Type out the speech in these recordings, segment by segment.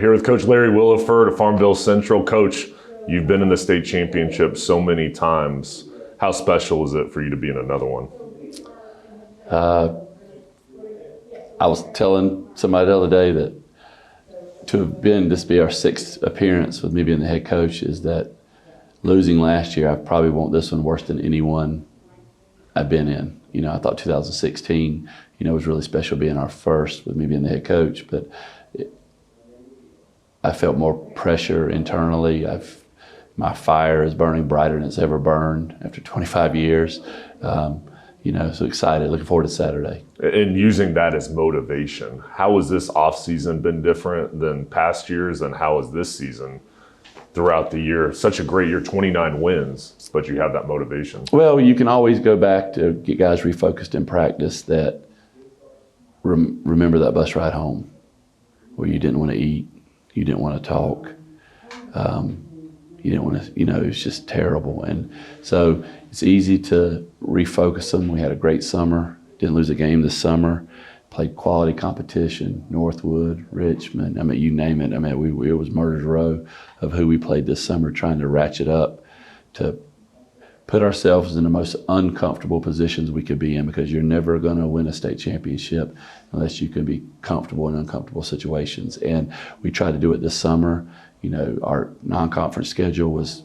Here with Coach Larry Williford of Farmville Central. Coach, you've been in the state championship so many times. How special is it for you to be in another one? I was telling somebody the other day that to have been, this be our sixth appearance with me being the head coach, is that losing last year, I probably want this one worse than any one I've been in. You know, I thought 2016, was really special being our first with me being the head coach, but I felt more pressure internally. My fire is burning brighter than it's ever burned after 25 years. So excited, looking forward to Saturday. And using that as motivation, how has this offseason been different than past years, and how has this season throughout the year? Such a great year, 29 wins, but you have that motivation. Well, you can always go back to get guys refocused in practice that remember that bus ride home where you didn't want to eat, you didn't want to talk, you didn't want to, it was just terrible. And so it's easy to refocus them. We had a great summer, didn't lose a game this summer, played quality competition, Northwood, Richmond, you name it. It was murder's row of who we played this summer, trying to ratchet up to put ourselves in the most uncomfortable positions we could be in, because you're never going to win a state championship unless you can be comfortable in uncomfortable situations. And we tried to do it this summer. Our non-conference schedule was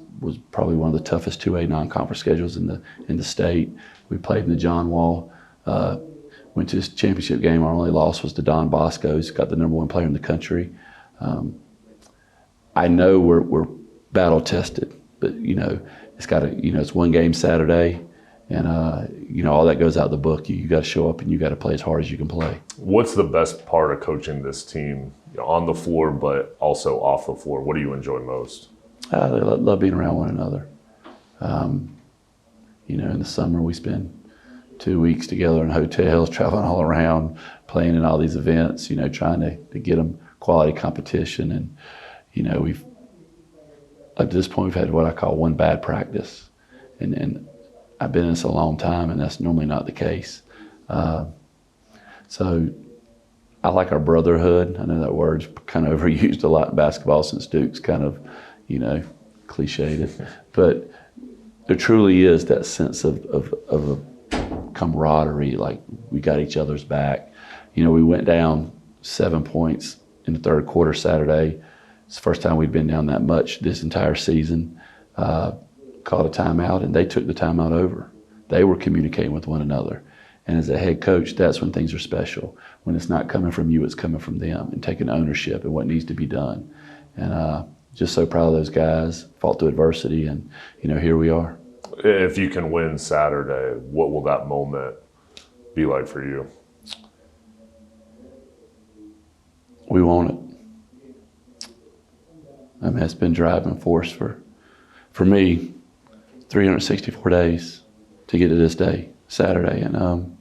probably one of the toughest 2A non-conference schedules in the state. We played in the John Wall, went to this championship game. Our only loss was to Don Bosco, who's got the #1 player in the country. I know we're battle tested, but it's one game Saturday, and all that goes out the book. You got to show up and you got to play as hard as you can play. What's the best part of coaching this team on the floor, but also off the floor? What do you enjoy most? I love being around one another. In the summer we spend 2 weeks together in hotels, traveling all around, playing in all these events, trying to get them quality competition. And, at this point, we've had what I call one bad practice. And I've been in this a long time, and that's normally not the case. So I like our brotherhood. I know that word's kind of overused a lot in basketball since Duke's kind of, cliched. But there truly is that sense of a camaraderie, like we got each other's back. We went down 7 points in the third quarter Saturday. It's the first time we'd been down that much this entire season. Called a timeout, and they took the timeout over. They were communicating with one another. And as a head coach, that's when things are special. When it's not coming from you, it's coming from them, and taking ownership of what needs to be done. And just so proud of those guys, fought through adversity, and here we are. If you can win Saturday, what will that moment be like for you? We want it. It's been driving force for me, 364 days to get to this day, Saturday. And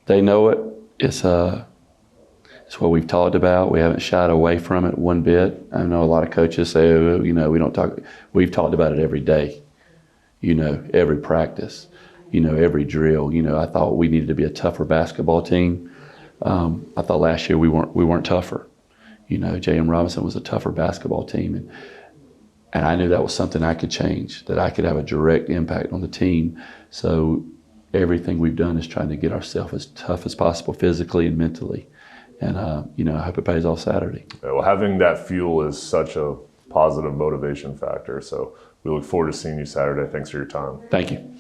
they know it. It's what we've talked about. We haven't shied away from it one bit. I know a lot of coaches say, we don't talk. We've talked about it every day, every practice, every drill. I thought we needed to be a tougher basketball team. I thought last year we weren't tougher. J.M. Robinson was a tougher basketball team. And I knew that was something I could change, that I could have a direct impact on the team. So everything we've done is trying to get ourselves as tough as possible physically and mentally. And, I hope it pays off Saturday. Well, having that fuel is such a positive motivation factor. So we look forward to seeing you Saturday. Thanks for your time. Thank you.